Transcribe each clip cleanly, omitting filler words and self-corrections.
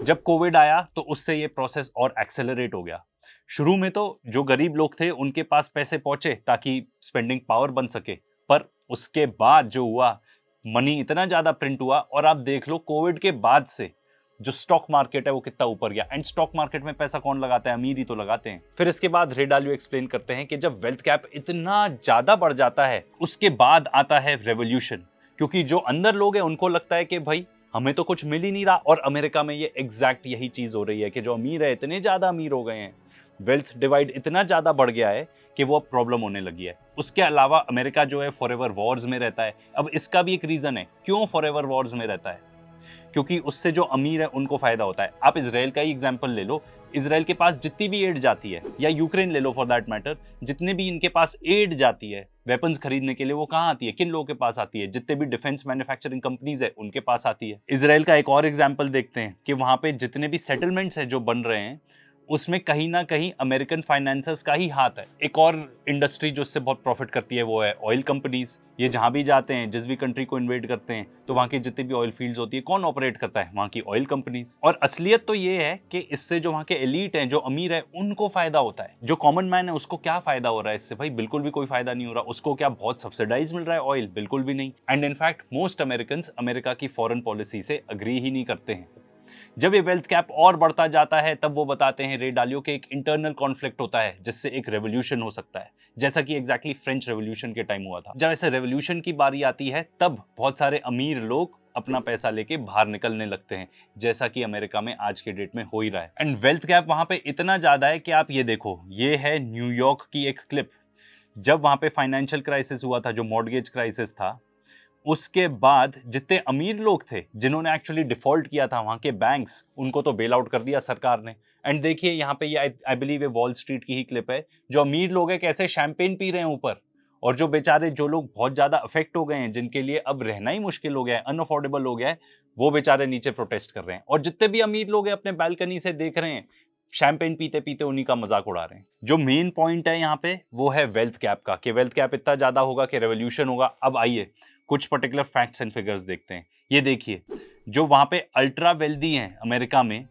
जब कोविड आया तो उससे ये प्रोसेस और एक्सेलरेट हो गया। शुरू में तो जो गरीब लोग थे उनके पास पैसे पहुंचे ताकि स्पेंडिंग पावर बन सके, पर उसके बाद जो हुआ, मनी इतना ज्यादा प्रिंट हुआ और आप देख लो कोविड के बाद से जो स्टॉक मार्केट है वो कितना ऊपर गया। एंड स्टॉक मार्केट में पैसा कौन लगाता है? अमीर ही तो लगाते हैं। फिर इसके बाद रे डालियो एक्सप्लेन करते हैं कि जब वेल्थ कैप इतना ज्यादा बढ़ जाता है उसके बाद आता है रेवोल्यूशन, क्योंकि जो अंदर लोग हैं उनको लगता है कि भाई हमें तो कुछ मिल ही नहीं रहा। और अमेरिका में ये एग्जैक्ट यही चीज हो रही है कि जो अमीर है इतने ज्यादा अमीर हो गए हैं, वेल्थ डिवाइड इतना ज्यादा बढ़ गया है कि वो अब प्रॉब्लम होने लगी है। उसके अलावा अमेरिका जो है फॉरएवर वॉर्स में रहता है। अब इसका भी एक रीजन है क्यों फॉरएवर वॉर्स में रहता है, क्योंकि उससे जो अमीर है उनको फायदा होता है। आप इसराइल का ही एग्जांपल ले लो, इसराइल के पास जितनी भी एड जाती है, या यूक्रेन ले लो फॉर दैट मैटर, जितने भी इनके पास एड जाती है वेपन्स खरीदने के लिए, वो कहाँ आती है? किन लोगों के पास आती है? जितने भी डिफेंस मैन्युफैक्चरिंग कंपनीज है उनके पास आती है। इसराइल का एक और एग्जांपल देखते हैं कि वहां पे जितने भी सेटलमेंट्स है जो बन रहे हैं उसमें कहीं ना कहीं अमेरिकन फाइनेंसर्स का ही हाथ है। एक और इंडस्ट्री जो इससे बहुत प्रॉफिट करती है वो है ऑयल कंपनीज। ये जहां भी जाते हैं, जिस भी कंट्री को इन्वेड करते हैं, तो वहां की जितनी भी ऑयल फील्ड्स होती है कौन ऑपरेट करता है? वहां की ऑयल कंपनीज। और असलियत तो ये है कि इससे जो वहां के एलीट हैं, जो अमीर है, उनको फायदा होता है। जो कॉमन मैन है उसको क्या फायदा हो रहा है इससे? भाई बिल्कुल भी कोई फायदा नहीं हो रहा। उसको क्या बहुत सब्सिडाइज मिल रहा है ऑयल? बिल्कुल भी नहीं। And in fact most American America की फॉरेन पॉलिसी से अग्री ही नहीं करते हैं। जब ये वेल्थ कैप और बढ़ता जाता है तब वो बताते हैं रे डालियो के एक इंटरनल कॉन्फ्लिक्ट होता है जिससे एक रेवोल्यूशन हो सकता है, जैसा कि एग्जैक्टली फ्रेंच रेवोल्यूशन के टाइम हुआ था। जब ऐसे रेवोल्यूशन की बारी आती है तब बहुत सारे अमीर लोग अपना पैसा लेके बाहर निकलने लगते हैं, जैसा कि अमेरिका में आज के डेट में हो ही रहा है। एंड वेल्थ कैप वहां पे इतना ज्यादा है कि आप ये देखो, ये है न्यूयॉर्क की एक क्लिप। जब वहां पे फाइनेंशियल क्राइसिस हुआ था, जो मॉर्गेज क्राइसिस था, उसके बाद जितने अमीर लोग थे जिन्होंने एक्चुअली डिफॉल्ट किया था, वहां के बैंक्स, उनको तो बेल आउट कर दिया सरकार ने। एंड देखिए यहाँ पे, ये आई बिलीव ये वॉल स्ट्रीट की ही क्लिप है। जो अमीर लोग हैं कैसे शैंपेन पी रहे हैं ऊपर, और जो बेचारे, जो लोग बहुत ज्यादा अफेक्ट हो गए हैं, जिनके लिए अब रहना ही मुश्किल हो गया है, अनअफोर्डेबल हो गया है, वो बेचारे नीचे प्रोटेस्ट कर रहे हैं। और जितने भी अमीर लोग हैं अपने बैल्कनी से देख रहे हैं, शैंपेन पीते पीते उन्हीं का मजाक उड़ा रहे हैं। जो मेन पॉइंट है यहाँ पे वो है वेल्थ कैप का, कि वेल्थ कैप इतना ज्यादा होगा कि रेवोल्यूशन होगा। अब आइए कुछ पर्टिकुलर फैक्ट्स एंड फिगर्स देखते हैं। ये देखिए, जो वहां पे अल्ट्रा वेल्दी हैं अमेरिका में,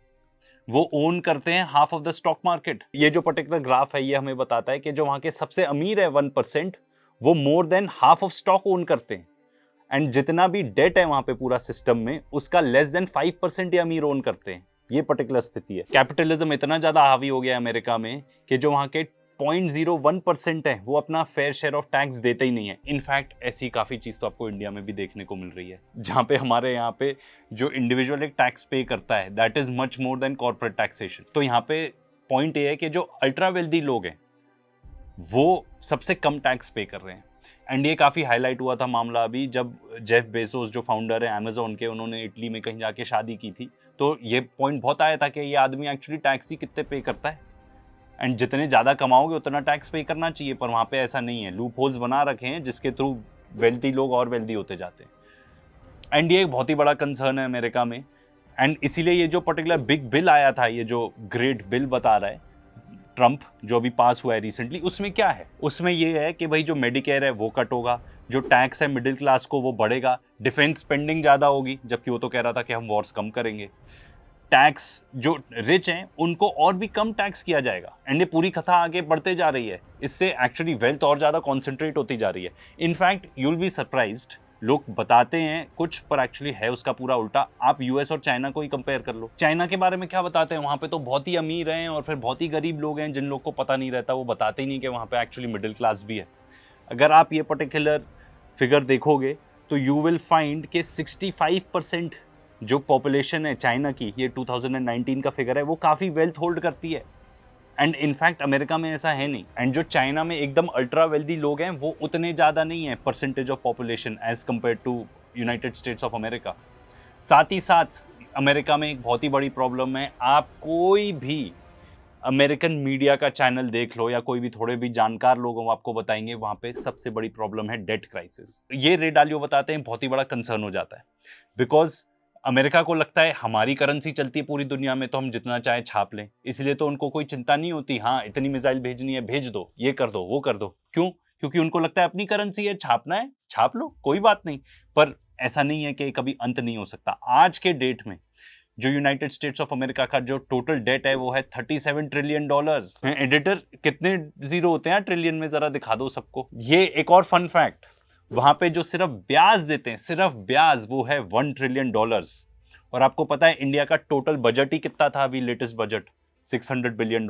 वो ओन करते हैं half of the stock market. ये जो पर्टिकुलर ग्राफ है ये हमें बताता है कि जो वहां के सबसे अमीर है 1%, वो more than half of stock own करते हैं। एंड जितना भी डेट है वहां पे पूरा सिस्टम में, उसका लेस देन 5% ये अमीर ओन करते हैं। ये पर्टिकुलर स्थिति है। कैपिटलिज्म इतना ज्यादा हावी हो गया है अमेरिका में कि जो वहां के 0.01% है वो अपना फेयर शेयर ऑफ टैक्स देते ही नहीं है। इनफैक्ट ऐसी काफी चीज तो आपको इंडिया में भी देखने को मिल रही है, जहां पे हमारे यहाँ पे जो इंडिविजुअल एक टैक्स पे करता है, that is much more than corporate taxation. तो यहाँ पे पॉइंट ये है कि जो अल्ट्रा वेल्दी लोग हैं वो सबसे कम टैक्स पे कर रहे हैं। एंड ये काफ़ी हाईलाइट हुआ था मामला अभी, जब जेफ बेजोस जो फाउंडर है अमेजोन के, उन्होंने इटली में कहीं जाके शादी की थी, तो ये पॉइंट बहुत आया था कि ये आदमी एक्चुअली टैक्स ही कितने पे करता है। एंड जितने ज़्यादा कमाओगे उतना टैक्स पे करना चाहिए, पर वहाँ पे ऐसा नहीं है। लूप होल्स बना रखे हैं जिसके थ्रू वेल्दी लोग और वेल्दी होते जाते हैं। एंड ये एक बहुत ही बड़ा कंसर्न है अमेरिका में। एंड इसीलिए ये जो पर्टिकुलर बिग बिल आया था, ये जो ग्रेट बिल बता रहा है ट्रंप, जो अभी पास हुआ है रिसेंटली, उसमें क्या है? उसमें ये है कि भाई जो मेडिकेयर है वो कट होगा, जो टैक्स है मिडिल क्लास को वो बढ़ेगा, डिफेंस स्पेंडिंग ज़्यादा होगी, जबकि वो तो कह रहा था कि हम वॉर्स कम करेंगे। टैक्स जो रिच हैं उनको और भी कम टैक्स किया जाएगा। एंड ये पूरी कथा आगे बढ़ते जा रही है, इससे एक्चुअली वेल्थ और ज़्यादा कॉन्सेंट्रेट होती जा रही है। In fact you will be surprised, लोग बताते हैं कुछ पर एक्चुअली है उसका पूरा उल्टा। आप यूएस और चाइना को ही कंपेयर कर लो। चाइना के बारे में क्या बताते हैं? वहाँ पे तो बहुत ही अमीर हैं और फिर बहुत ही गरीब लोग हैं जिन लोग को पता नहीं रहता। वो बताते ही नहीं कि वहाँ पे एक्चुअली मिडिल क्लास भी है। अगर आप ये पर्टिकुलर फिगर देखोगे तो यू विल फाइंड कि 65% जो पॉपुलेशन है चाइना की, ये 2019 का फिगर है, वो काफ़ी वेल्थ होल्ड करती है। एंड इनफैक्ट अमेरिका में ऐसा है नहीं। एंड जो चाइना में एकदम अल्ट्रा वेल्दी लोग हैं वो उतने ज़्यादा नहीं है percentage of population as compare to United States of America. साथ ही साथ अमेरिका में एक बहुत ही बड़ी प्रॉब्लम है। आप कोई भी अमेरिकन मीडिया का चैनल देख लो या कोई भी थोड़े भी जानकार लोग हो, आपको बताएंगे वहाँ पे सबसे बड़ी प्रॉब्लम है डेट क्राइसिस। ये रे डालियो बताते हैं बहुत ही बड़ा कंसर्न हो जाता है, बिकॉज अमेरिका को लगता है हमारी करेंसी चलती है पूरी दुनिया में तो हम जितना चाहे छाप लें, इसलिए तो उनको कोई चिंता नहीं होती। हाँ, इतनी मिसाइल भेजनी है भेज दो, ये कर दो वो कर दो। क्यों? क्योंकि उनको लगता है अपनी करेंसी है, छापना है छाप लो, कोई बात नहीं। पर ऐसा नहीं है कि कभी अंत नहीं हो सकता। आज के डेट में जो यूनाइटेड स्टेट्स ऑफ अमेरिका का जो टोटल डेट है वो है $37 ट्रिलियन। एडिटर कितने जीरो होते हैं ट्रिलियन में, जरा दिखा दो सबको। ये एक और फन फैक्ट, वहां पे जो सिर्फ ब्याज देते हैं, सिर्फ ब्याज, वो है $1 ट्रिलियन। और आपको पता है इंडिया का टोटल बजट ही कितना था अभी, लेटेस्ट बजट $600 बिलियन।